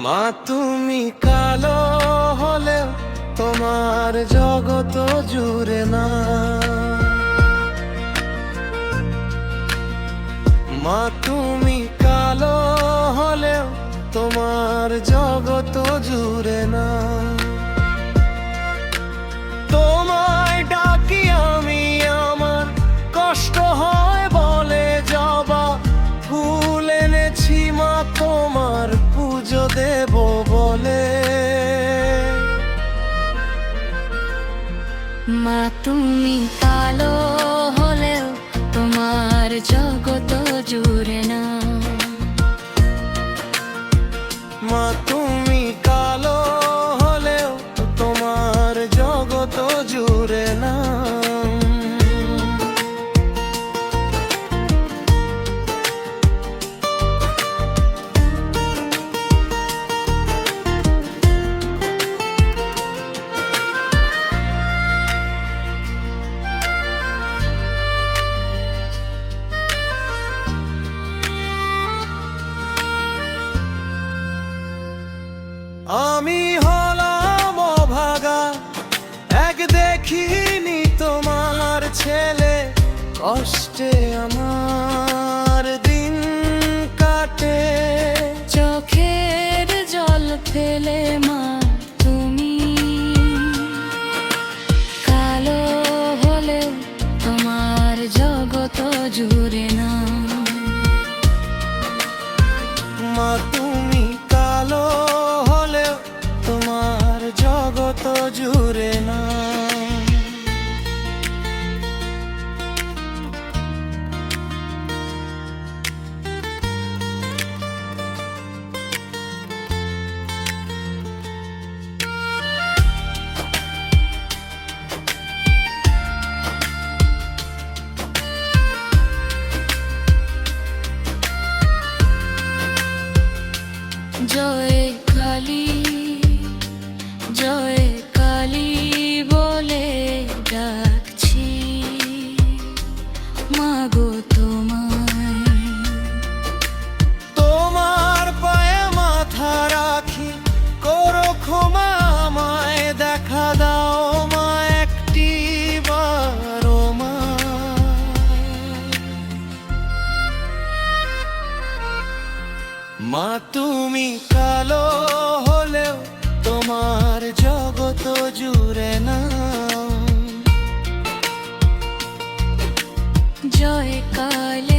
মা তুমি কালো হলেও তোমার জগত জুড়ে না। মা তুমি কালো হলেও তোমার জগত জুড়ে না। তোমায় ডাকি আমি, আমার কষ্ট হয় বলে জবা ফুল এনেছি মা তোমার পুজো দেব বলে। মা তুমি কালো হলেও তোমার জগত জুড়ে না। মা তুমি কালো হলেও তোমার জগত জুড়ে না। আমি হলাম অভাগা, এক দেখিনি তোমার ছেলে, কষ্টে আমার দিন কাটে। চোখের জল ফেলে মা তুমি কালো হলেও তোমার জগত জুড়ে না। মা তুমি কালো হলেও তোমার জগত জুড়ে না। জয় কালী জয় কালী বলে ডাকছি মাগো তোমায়। তোমার পায়ে মাথা রাখি, করো ক্ষমা আমায়, দেখা দাও মা একটি বার মা। মা তুমি কালো হলেও তোমার জগত জুড়ে না। জয় কালী